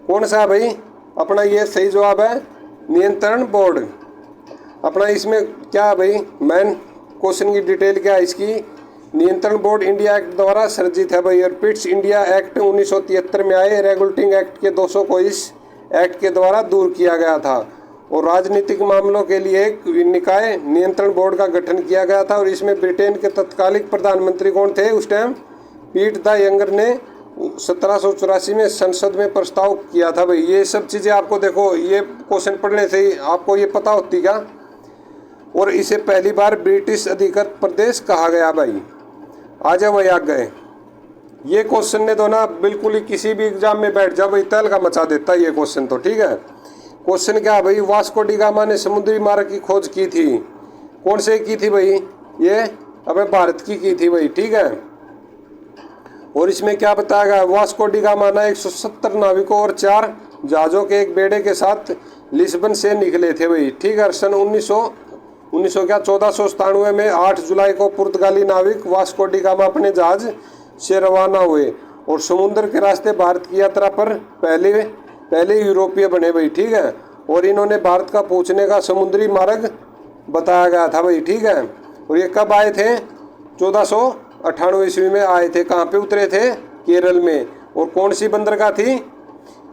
कौन सा है भाई? अपना ये सही जवाब है नियंत्रण बोर्ड। अपना इसमें क्या है भाई? मेन क्वेश्चन की डिटेल क्या है इसकी? नियंत्रण बोर्ड इंडिया एक्ट द्वारा सर्जित है भाई। और पिट्स इंडिया एक्ट 1973 में आए रेगुलेटिंग एक्ट के 200 को इस एक्ट के द्वारा दूर किया गया था। और राजनीतिक मामलों के लिए एक निकाय नियंत्रण बोर्ड का गठन किया गया था। और इसमें ब्रिटेन के तत्कालिक प्रधानमंत्री कौन थे उस टाइम? पीट द यंगर ने 1784 में संसद में प्रस्ताव किया था भाई। ये सब चीज़ें आपको देखो, ये क्वेश्चन पढ़ने से ही आपको ये पता होती क्या? और इसे पहली बार ब्रिटिश अधिकृत प्रदेश कहा गया भाई। आ जाओ भाई, आ गए। ये क्वेश्चन ने तो ना बिल्कुल ही किसी भी एग्जाम में बैठ जाओ भाई, तहलका मचा देता है ये क्वेश्चन तो। ठीक है, क्वेश्चन क्या है भाई? वास्को डी गामा ने समुद्री मार्ग की खोज की थी। कौन से की थी भाई? ये अपने भारत की थी भाई। ठीक है, और इसमें क्या बताया गया? वास्को डी गामा ना 170 नाविकों और 4 जहाज़ों के एक बेड़े के साथ लिस्बन से निकले थे भाई। ठीक है, सन 1497 में 8 जुलाई को पुर्तगाली नाविक वास्को डी गामा अपने जहाज से रवाना हुए और समुद्र के रास्ते भारत की यात्रा पर पहले यूरोपीय बने भाई। ठीक है, और इन्होंने भारत का पहुंचने का समुद्री मार्ग बताया गया था भाई। ठीक है, और ये कब आए थे? 1498 ईस्वी में आए थे। कहाँ पे उतरे थे? केरल में। और कौन सी बंदरगाह थी?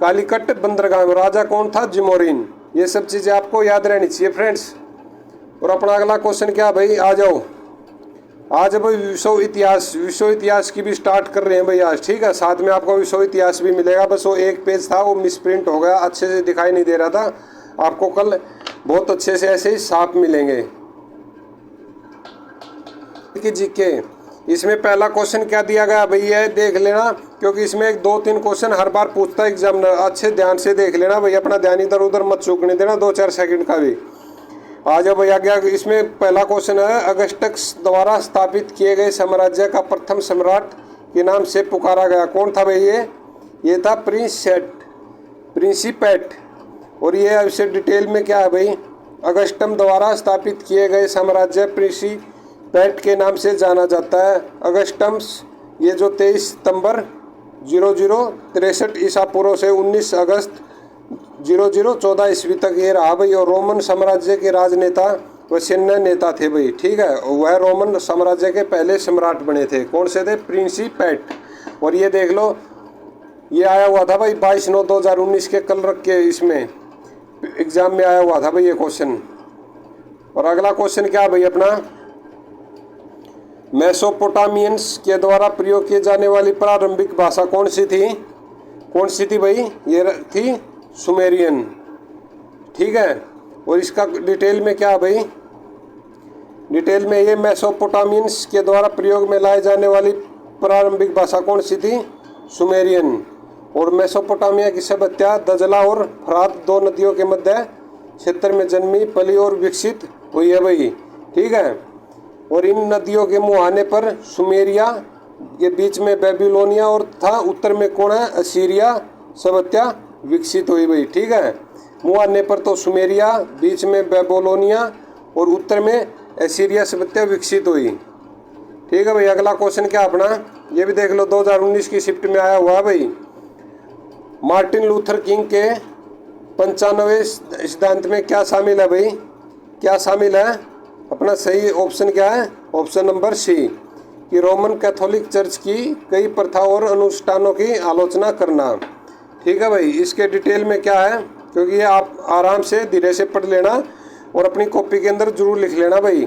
कालीकट बंदरगाह। राजा कौन था? जिमोरिन। ये सब चीज़ें आपको याद रहनी चाहिए फ्रेंड्स। और अपना अगला क्वेश्चन क्या भाई? आ जाओ, आज भाई विश्व इतिहास की भी स्टार्ट कर रहे हैं भाई आज। ठीक है, साथ में आपको विश्व इतिहास भी मिलेगा। बस वो एक पेज था वो मिसप्रिंट हो गया, अच्छे से दिखाई नहीं दे रहा था। आपको कल बहुत अच्छे से ऐसे ही साफ मिलेंगे। जीके इसमें पहला क्वेश्चन क्या दिया गया भाई? ये देख लेना, क्योंकि इसमें 2-3 क्वेश्चन हर बार पूछता है एग्जामिनर। अच्छे ध्यान से देख लेना भाई, अपना ध्यान इधर उधर मत चूकने देना 2-4 सेकंड का भी। आ जाओ भाई, आ गया। इसमें पहला क्वेश्चन है, अगस्टस द्वारा स्थापित किए गए साम्राज्य का प्रथम सम्राट के नाम से पुकारा गया। कौन था भाई? ये था प्रिंसिपेट। और ये इससे डिटेल में क्या है भाई? अगस्टम द्वारा स्थापित किए गए साम्राज्य प्रिंसिपेट के नाम से जाना जाता है। अगस्टम्स ये जो 23 सितंबर 0063 ईसा पूर्व से 19 अगस्त 0014 ईस्वी तक ये रहा भाई। और रोमन साम्राज्य के राजनेता व सैन्य नेता थे भाई। ठीक है, वह रोमन साम्राज्य के पहले सम्राट बने थे। कौन से थे? प्रिंसिपेट। और ये देख लो, ये आया हुआ था भाई 22/9/2019 के कल रख के इसमें एग्जाम में आया हुआ था भाई ये क्वेश्चन। और अगला क्वेश्चन क्या भाई अपना? मेसोपोटामियंस के द्वारा प्रयोग किए जाने वाली प्रारंभिक भाषा कौन सी थी? कौन सी थी भाई? ये थी सुमेरियन। ठीक है, और इसका डिटेल में क्या है भाई? डिटेल में ये मेसोपोटामियंस के द्वारा प्रयोग में लाए जाने वाली प्रारंभिक भाषा कौन सी थी? सुमेरियन। और मेसोपोटामिया की सभ्यता दजला और फरात 2 नदियों के मध्य क्षेत्र में जन्मी, पली और विकसित हुई है भाई। ठीक है, और इन नदियों के मुहाने पर सुमेरिया के बीच में बेबीलोनिया और था उत्तर में कौन है? असीरिया सभ्यता विकसित हुई भाई। ठीक है, मुहाने पर तो सुमेरिया, बीच में बेबीलोनिया और उत्तर में असीरिया सभ्यता विकसित हुई। ठीक है भाई, अगला क्वेश्चन क्या अपना? ये भी देख लो, 2019 की शिफ्ट में आया हुआ है भाई। मार्टिन लूथर किंग के 95वें सिद्धांत में क्या शामिल है भाई? क्या शामिल है? अपना सही ऑप्शन क्या है? ऑप्शन नंबर सी, कि रोमन कैथोलिक चर्च की कई प्रथा और अनुष्ठानों की आलोचना करना। ठीक है भाई, इसके डिटेल में क्या है, क्योंकि ये आप आराम से धीरे से पढ़ लेना और अपनी कॉपी के अंदर जरूर लिख लेना भाई,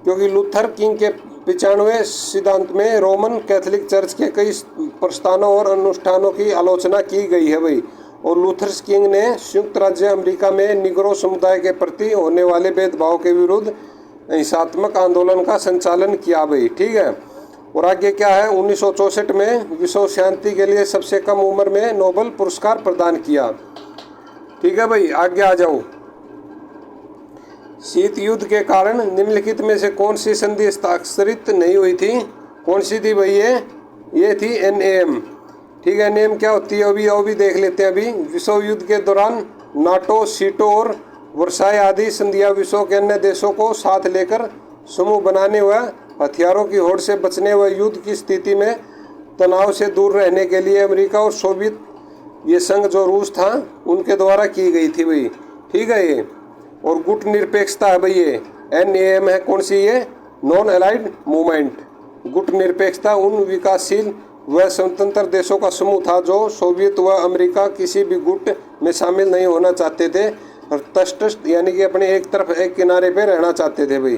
क्योंकि लूथर किंग के 95वें सिद्धांत में रोमन कैथोलिक चर्च के कई प्रस्थानों और अनुष्ठानों की आलोचना की गई है भाई। और लूथर किंग ने संयुक्त राज्य अमेरिका में निग्रो समुदाय के प्रति होने वाले भेदभाव के विरुद्ध हिंसात्मक आंदोलन का संचालन किया भाई। ठीक है, और आगे क्या है, 1964 में विश्व शांति के लिए सबसे कम उम्र में नोबेल पुरस्कार प्रदान किया। ठीक है भाई, आगे आ जाओ। शीत युद्ध के कारण निम्नलिखित में से कौन सी संधि हस्ताक्षरित नहीं हुई थी? कौन सी थी भाई? ये थी NAM। ठीक है, NAM क्या होती है वो भी देख लेते हैं अभी। विश्व युद्ध के दौरान नाटो, सीटो और वर्साई आदि संधियां विश्व के अन्य देशों को साथ लेकर समूह बनाने व हथियारों की होड़ से बचने व युद्ध की स्थिति में तनाव से दूर रहने के लिए अमेरिका और सोवियत ये संघ जो रूस था उनके द्वारा की गई थी भाई। ठीक है, ये और गुट निरपेक्षता है भाई, ये NAM है। कौन सी? ये नॉन अलाइड मूवमेंट। गुट निरपेक्षता उन विकासशील व स्वतंत्र देशों का समूह था जो सोवियत व अमेरिका किसी भी गुट में शामिल नहीं होना चाहते थे और तटस्थ यानी कि अपने एक तरफ एक किनारे पे रहना चाहते थे भाई।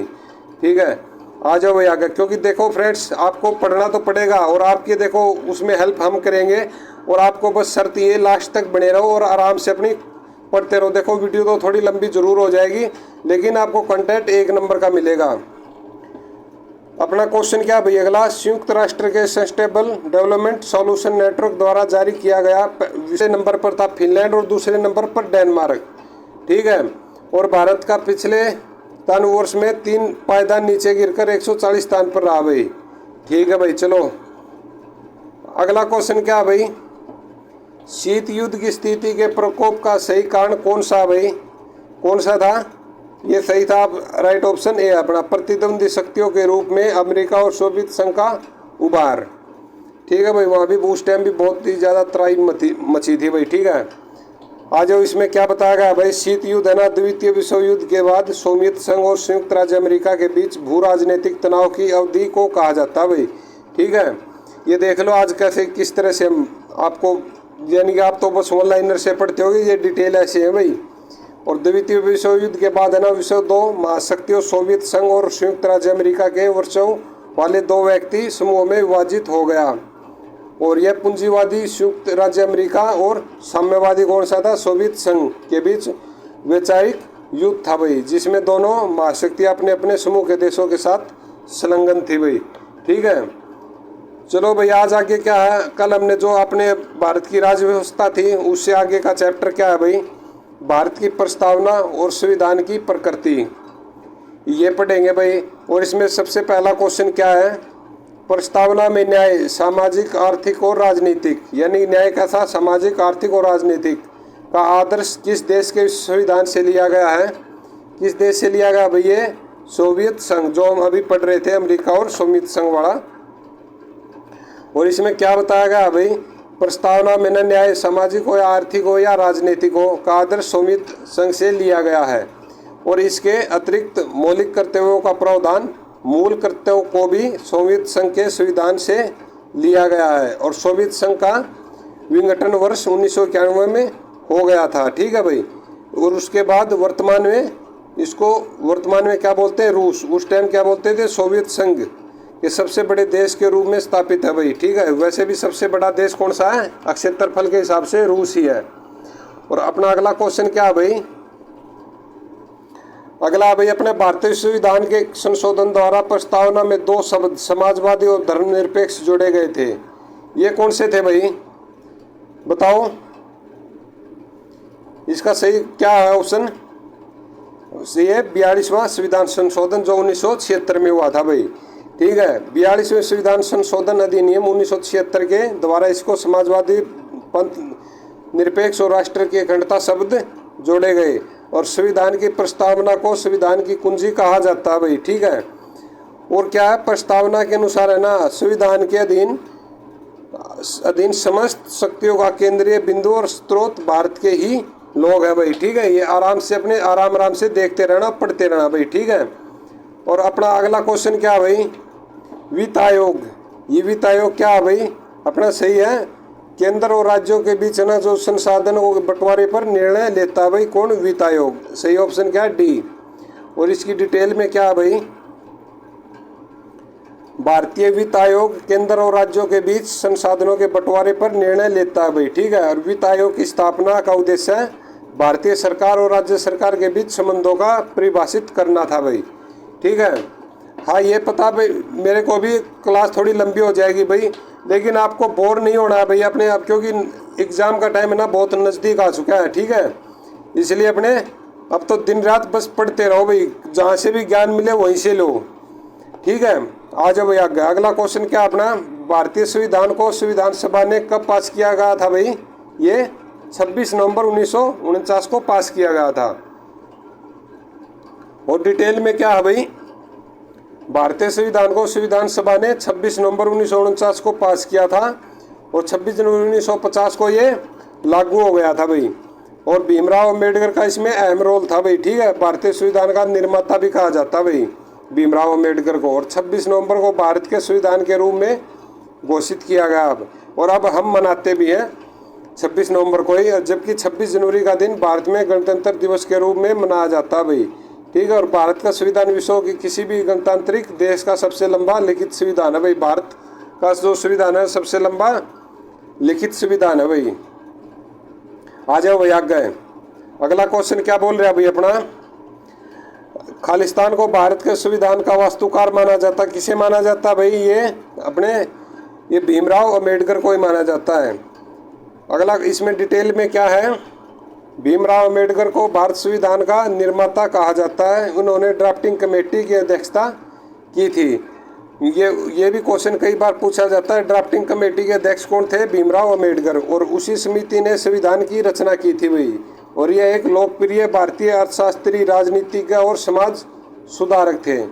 ठीक है, आ जाओ भाई आगे, क्योंकि देखो फ्रेंड्स, आपको पढ़ना तो पड़ेगा और आपकी देखो उसमें हेल्प हम करेंगे और आपको बस शर्त ये लास्ट तक बने रहो और आराम से अपनी पढ़ते रहो। देखो वीडियो तो थोड़ी लंबी जरूर हो जाएगी, लेकिन आपको कंटेंट एक नंबर का मिलेगा। अपना क्वेश्चन क्या भाई अगला, संयुक्त राष्ट्र के सस्टेनेबल डेवलपमेंट सॉल्यूशन नेटवर्क द्वारा जारी किया गया पहले नंबर पर था फिनलैंड और दूसरे नंबर पर डेनमार्क। ठीक है, और भारत का पिछले वर्ष में 3 पायदान नीचे गिरकर 140 स्थान पर रहा भाई। ठीक है भाई, चलो अगला क्वेश्चन क्या भाई, शीत युद्ध की स्थिति के प्रकोप का सही कारण कौन सा भाई? कौन सा था? ये सही था, राइट ऑप्शन ए अपना, प्रतिद्वंदी शक्तियों के रूप में अमेरिका और सोवियत संघ का उभार। ठीक है भाई, वहाँ भी उस टाइम भी बहुत ही ज़्यादा त्राही मची थी भाई। ठीक है, आ जाओ, इसमें क्या बताया गया भाई, शीत युद्ध है ना, द्वितीय विश्व युद्ध के बाद सोवियत संघ और संयुक्त राज्य अमेरिका के बीच भू राजनीतिक तनाव की अवधि को कहा जाता है भाई। ठीक है, ये देख लो आज कैसे किस तरह से हम आपको, यानी कि आप तो बस ऑनलाइनर से पढ़ते होगे, ये डिटेल ऐसे है भाई। और द्वितीय विश्व युद्ध के बाद है ना, विश्व 2 महाशक्तियों सोवियत संघ और संयुक्त राज्य अमेरिका के वर्षों वाले 2 व्यक्ति समूहों में विभाजित हो गया। और यह पूंजीवादी संयुक्त राज्य अमेरिका और साम्यवादी कौन सा था? सोवियत संघ के बीच वैचारिक युद्ध था भाई, जिसमें दोनों महाशक्तियां अपने अपने समूह के देशों के साथ संलग्न थी भाई। ठीक है, चलो भाई आज आगे क्या है, कल हमने जो अपने भारत की राज्य व्यवस्था थी उससे आगे का चैप्टर क्या है भाई, भारत की प्रस्तावना और संविधान की प्रकृति, ये पढ़ेंगे भाई। और इसमें सबसे पहला क्वेश्चन क्या है, प्रस्तावना में न्याय सामाजिक आर्थिक और राजनीतिक, यानी न्याय कैसा, सामाजिक आर्थिक और राजनीतिक का आदर्श किस देश के संविधान से लिया गया है? किस देश से लिया गया भाई? ये सोवियत संघ, जो हम अभी पढ़ रहे थे, अमेरिका और सोवियत संघ वाला। और इसमें क्या बताया गया भाई, प्रस्तावना में न न्याय सामाजिक हो या आर्थिक हो या राजनीतिक हो का आदर्श सोवियत संघ से लिया गया है और इसके अतिरिक्त मौलिक कर्तव्यों का प्रावधान मूल कर्तव्यों को भी सोवियत संघ के संविधान से लिया गया है। और सोवियत संघ का विघटन वर्ष 1991 में हो गया था। ठीक है भाई, और उसके बाद वर्तमान में क्या बोलते हैं, रूस। उस टाइम क्या बोलते थे, सोवियत संघ के सबसे बड़े देश के रूप में स्थापित है भाई। ठीक है, वैसे भी सबसे बड़ा देश कौन सा है क्षेत्रफल के हिसाब से? रूस ही है। और अपना अगला क्वेश्चन क्या है भाई, अगला भाई अपने भारतीय संविधान के संशोधन द्वारा प्रस्तावना में 2 शब्द समाजवादी और धर्मनिरपेक्ष जोड़े गए थे, ये कौन से थे भाई बताओ? इसका सही क्या है ऑप्शन? ये 42वां संविधान संशोधन जो 1976 में हुआ था भाई। ठीक है, 42वें संविधान संशोधन अधिनियम 1976 के द्वारा इसको समाजवादी, पंथ निरपेक्ष और राष्ट्र की अखंडता शब्द जोड़े गए और संविधान की प्रस्तावना को संविधान की कुंजी कहा जाता है भाई। ठीक है, और क्या है, प्रस्तावना के अनुसार है ना, संविधान के अधीन समस्त शक्तियों का केंद्रीय बिंदु और स्रोत भारत के ही लोग हैं भाई। ठीक है, ये आराम से अपने आराम से देखते रहना, पढ़ते रहना भाई। ठीक है, और अपना अगला क्वेश्चन क्या है भाई, वित्त आयोग। ये वित्त आयोग क्या है भाई अपना, सही है, केंद्र और राज्यों के बीच है ना जो संसाधनों के बंटवारे पर निर्णय लेता है भाई, कौन, वित्त आयोग। सही ऑप्शन क्या है, डी। और इसकी डिटेल में क्या है भाई, भारतीय वित्त आयोग केंद्र और राज्यों के बीच संसाधनों के बंटवारे पर निर्णय लेता है भाई, ठीक है। और वित्त आयोग की स्थापना का उद्देश्य है भारतीय सरकार और राज्य सरकार के बीच संबंधों का परिभाषित करना था भाई, ठीक है। हाँ ये पता भाई, मेरे को भी क्लास थोड़ी लंबी हो जाएगी भाई, लेकिन आपको बोर नहीं होना है भाई अपने आप, क्योंकि एग्ज़ाम का टाइम है ना बहुत नज़दीक आ चुका है, ठीक है। इसलिए अपने अब तो दिन रात बस पढ़ते रहो भाई, जहाँ से भी ज्ञान मिले वहीं से लो, ठीक है। आ जाओ भाई आगे। अगला क्वेश्चन क्या अपना, भारतीय संविधान को संविधान सभा ने कब पास किया गया था भाई, ये 26 नवंबर 1949 को पास किया गया था। और डिटेल में क्या है भाई, भारतीय संविधान को संविधान सभा ने 26 नवंबर 1949 को पास किया था और 26 जनवरी 1950 को ये लागू हो गया था भाई। और भीमराव अम्बेडकर का इसमें अहम रोल था भाई, ठीक है। भारतीय संविधान का निर्माता भी कहा जाता भाई भीमराव अम्बेडकर को। और 26 नवंबर को भारत के संविधान के रूप में घोषित किया गया अब, और अब हम मनाते भी हैं 26 नवंबर को ही, जबकि 26 जनवरी का दिन भारत में गणतंत्र दिवस के रूप में मनाया जाता है भाई, ठीक है। और भारत का संविधान विश्व की किसी भी गणतांत्रिक देश का सबसे लंबा लिखित संविधान है भाई, भारत का जो संविधान है सबसे लंबा लिखित संविधान है भाई। आ जाओ भाई आगे। अगला क्वेश्चन क्या बोल रहा है भाई अपना, खालिस्तान को भारत के संविधान का वास्तुकार माना जाता, किसे माना जाता भाई, ये अपने ये भीमराव अम्बेडकर को ही माना जाता है। अगला इसमें डिटेल में क्या है, भीमराव अम्बेडकर को भारत संविधान का निर्माता कहा जाता है, उन्होंने ड्राफ्टिंग कमेटी की अध्यक्षता की थी। ये भी क्वेश्चन कई बार पूछा जाता है, ड्राफ्टिंग कमेटी के अध्यक्ष कौन थे, भीमराव अम्बेडकर, और उसी समिति ने संविधान की रचना की थी भाई। और यह एक लोकप्रिय भारतीय अर्थशास्त्री, राजनीतिज्ञ और समाज सुधारक थे।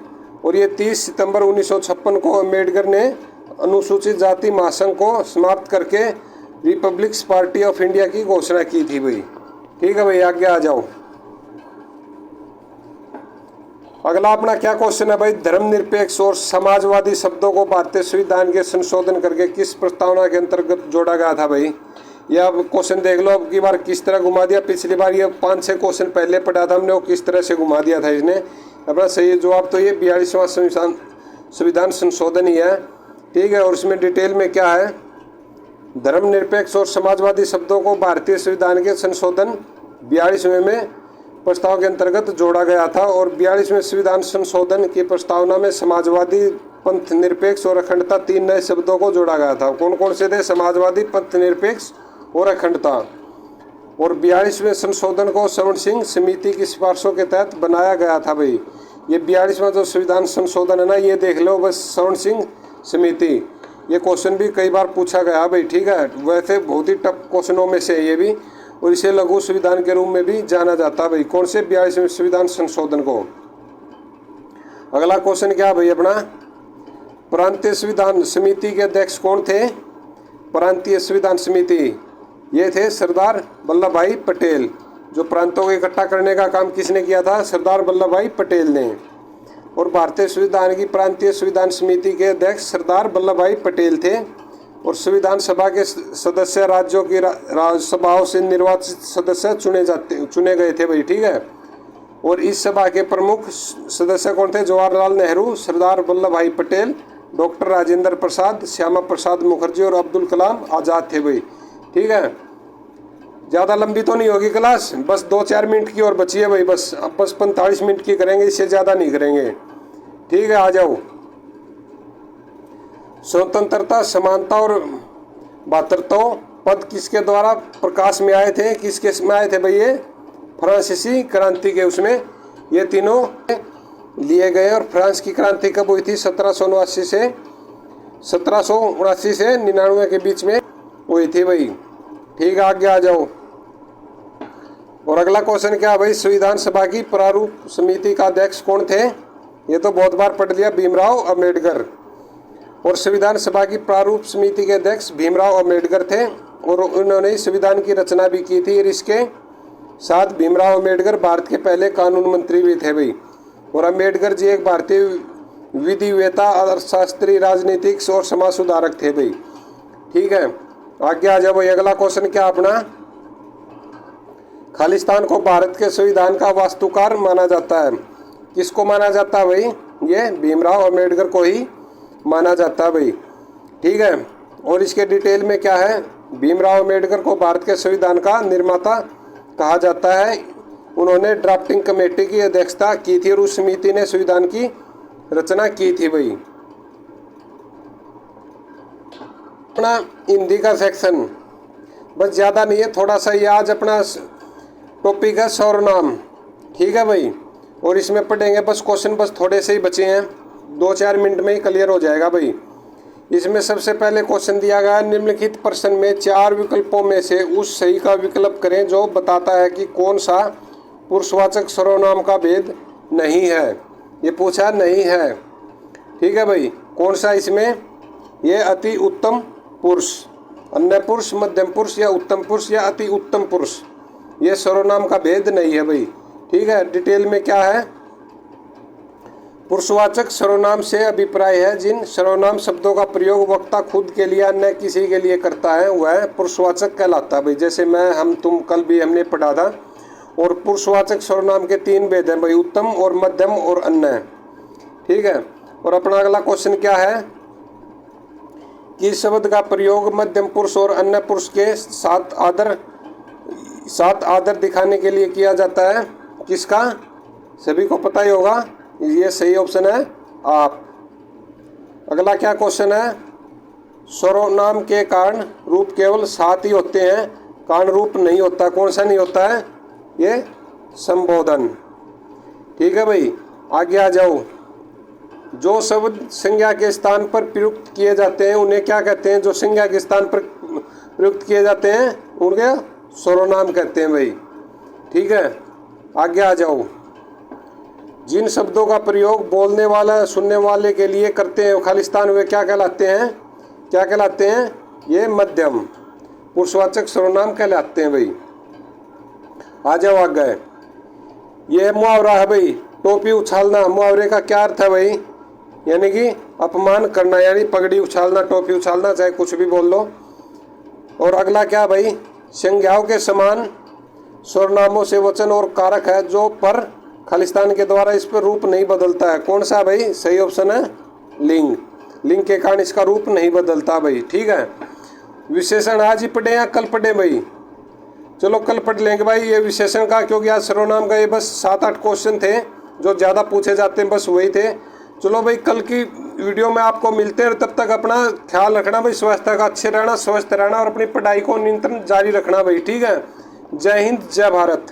और ये 30 सितंबर 1956 को अम्बेडकर ने अनुसूचित जाति महासंघ को समाप्त करके रिपब्लिक्स पार्टी ऑफ इंडिया की घोषणा की थी भाई, ठीक है भाई। आगे आ जाओ। अगला अपना क्या क्वेश्चन है भाई, धर्मनिरपेक्ष और समाजवादी शब्दों को भारतीय संविधान के संशोधन करके किस प्रस्तावना के अंतर्गत जोड़ा गया था भाई। यह अब क्वेश्चन देख लो अब की बार किस तरह घुमा दिया, पिछली बार ये 5-6 क्वेश्चन पहले पढ़ा था हमने, वो किस तरह से घुमा दिया था इसने। अपना सही जवाब तो ये 42वां संविधान संशोधन ही है, ठीक है। और उसमें डिटेल में क्या है, धर्मनिरपेक्ष और समाजवादी शब्दों को भारतीय संविधान के संशोधन 42वें में प्रस्ताव के अंतर्गत जोड़ा गया था। और 42वें संविधान संशोधन की प्रस्तावना में समाजवादी, पंथ निरपेक्ष और अखंडता 3 नए शब्दों को जोड़ा गया था। कौन कौन से थे, समाजवादी, पंथ निरपेक्ष और अखंडता। और 42वें संशोधन को श्रवण सिंह समिति की सिफारिशों के तहत बनाया गया था भाई। ये 42वां जो संविधान संशोधन है ना, ये देख लो बस, श्रवण सिंह समिति। ये क्वेश्चन भी कई बार पूछा गया भाई, ठीक है। वैसे बहुत ही टफ क्वेश्चनों में से ये भी, और इसे लघु संविधान के रूप में भी जाना जाता है भाई, कौन से 42वें संविधान संशोधन को। अगला क्वेश्चन क्या भाई अपना, प्रांतीय संविधान समिति के अध्यक्ष कौन थे, प्रांतीय संविधान समिति ये थे सरदार वल्लभ भाई पटेल। जो प्रांतों को इकट्ठा करने का काम किसने किया था, सरदार वल्लभ भाई पटेल ने। और भारतीय संविधान की प्रांतीय संविधान समिति के अध्यक्ष सरदार वल्लभ भाई पटेल थे। और संविधान सभा के सदस्य राज्यों की राज्यसभाओं से निर्वाचित सदस्य चुने गए थे भाई, ठीक है। और इस सभा के प्रमुख सदस्य कौन थे, जवाहरलाल नेहरू, सरदार वल्लभ भाई पटेल, डॉक्टर राजेंद्र प्रसाद, श्यामा प्रसाद मुखर्जी और अब्दुल कलाम आज़ाद थे भाई, ठीक है। ज़्यादा लंबी तो नहीं होगी क्लास, बस 2-4 मिनट की और बची है भाई, बस अब बस 45 मिनट की करेंगे, इससे ज़्यादा नहीं करेंगे, ठीक है। आ जाओ। स्वतंत्रता, समानता और भातृत्व पद किसके द्वारा प्रकाश में आए थे, किसके में आए थे भाई, ये फ्रांसीसी क्रांति के उसमें ये तीनों लिए गए। और फ्रांस की क्रांति कब हुई थी, 1779 से 99 के बीच में हुई थी भाई, ठीक है। आगे आ जाओ। और अगला क्वेश्चन क्या है भाई, संविधान सभा की प्रारूप समिति का अध्यक्ष कौन थे, ये तो बहुत बार पढ़ लिया, भीमराव अम्बेडकर। और संविधान सभा की प्रारूप समिति के अध्यक्ष भीमराव अम्बेडकर थे और उन्होंने संविधान की रचना भी की थी। और इसके साथ भीमराव अम्बेडकर भारत के पहले कानून मंत्री भी थे भाई, और अम्बेडकर जी एक भारतीय विधिवेता, अर्थशास्त्री, राजनीतिक और समाज सुधारक थे भाई। ठीक है, आगे आ जाओ भाई। अगला क्वेश्चन क्या अपना, खालिस्तान को भारत के संविधान का वास्तुकार माना जाता है। किसको माना जाता है भाई? ये भीमराव अम्बेडकर को ही माना जाता है भाई। ठीक है, और इसके डिटेल में क्या है, भीमराव अम्बेडकर को भारत के संविधान का निर्माता कहा जाता है। उन्होंने ड्राफ्टिंग कमेटी की अध्यक्षता की थी और उस समिति ने संविधान की रचना की थी भाई। अपना हिंदी का सेक्शन बस ज़्यादा नहीं है, थोड़ा सा ये आज अपना टॉपिक है सर्वनाम। ठीक है भाई, और इसमें पढ़ेंगे बस क्वेश्चन, बस थोड़े से ही बचे हैं, 2-4 मिनट में ही क्लियर हो जाएगा भाई। इसमें सबसे पहले क्वेश्चन दिया गया है, निम्नलिखित प्रश्न में 4 विकल्पों में से उस सही का विकल्प करें जो बताता है कि कौन सा पुरुषवाचक सर्वनाम का भेद नहीं है। ये पूछा नहीं है। ठीक है भाई, कौन सा इसमें? ये अति उत्तम पुरुष, अन्य पुरुष, मध्यम पुरुष या उत्तम पुरुष या अति उत्तम पुरुष, ये सर्वनाम का भेद नहीं है भाई। ठीक है, डिटेल में क्या है, पुरुषवाचक सर्वनाम से अभिप्राय है जिन सर्वनाम शब्दों का प्रयोग वक्ता खुद के लिए अन्य किसी के लिए करता है वह पुरुषवाचक कहलाता है भाई। जैसे मैं, हम, तुम, कल भी हमने पढ़ा था। और पुरुषवाचक सर्वनाम के 3 भेद हैं भाई, उत्तम और मध्यम और अन्य। ठीक है, और अपना अगला क्वेश्चन क्या है कि शब्द का प्रयोग मध्यम पुरुष और अन्य पुरुष के साथ आदर दिखाने के लिए किया जाता है। किसका? सभी को पता ही होगा, ये सही ऑप्शन है आप। अगला क्या क्वेश्चन है, सर्वनाम के कारण रूप केवल 7 ही होते हैं, कारण रूप नहीं होता। कौन सा नहीं होता है? ये संबोधन। ठीक है भाई, आगे आ जाओ। जो शब्द संज्ञा के स्थान पर प्रयुक्त किए जाते हैं उन्हें क्या कहते हैं? जो संज्ञा के स्थान पर प्रयुक्त किए जाते हैं उनके सर्वनाम कहते हैं भाई। ठीक है, आगे आ जाओ। जिन शब्दों का प्रयोग बोलने वाला सुनने वाले के लिए करते हैं खालिस्तान, वे क्या कहलाते हैं? क्या कहलाते हैं? ये मध्यम पुरुषवाचक सर्वनाम कहलाते हैं भाई। आ जाओ आगे। ये मुहावरा है भाई, टोपी उछालना। मुहावरे का क्या अर्थ है भाई? यानी कि अपमान करना, यानी पगड़ी उछालना, टोपी उछालना, चाहे कुछ भी बोल लो। और अगला क्या भाई, संज्ञाओं के समान सर्वनामों से वचन और कारक है जो पर खालिस्तान के द्वारा इस पर रूप नहीं बदलता है। कौन सा भाई? सही ऑप्शन है लिंग। लिंग के कारण इसका रूप नहीं बदलता भाई। ठीक है, विशेषण आज ही पढ़े या कल पढ़े भाई? चलो कल पढ़ लेंगे भाई ये विशेषण का, क्योंकि आज सर्वनाम का ये बस 7-8 क्वेश्चन थे जो ज़्यादा पूछे जाते हैं, बस वही थे। चलो भाई कल की वीडियो में आपको मिलते हैं, तब तक अपना ख्याल रखना भाई, स्वास्थ्य का अच्छे रहना, स्वस्थ रहना और अपनी पढ़ाई को निरंतर जारी रखना भाई। ठीक है, जय हिंद, जय भारत।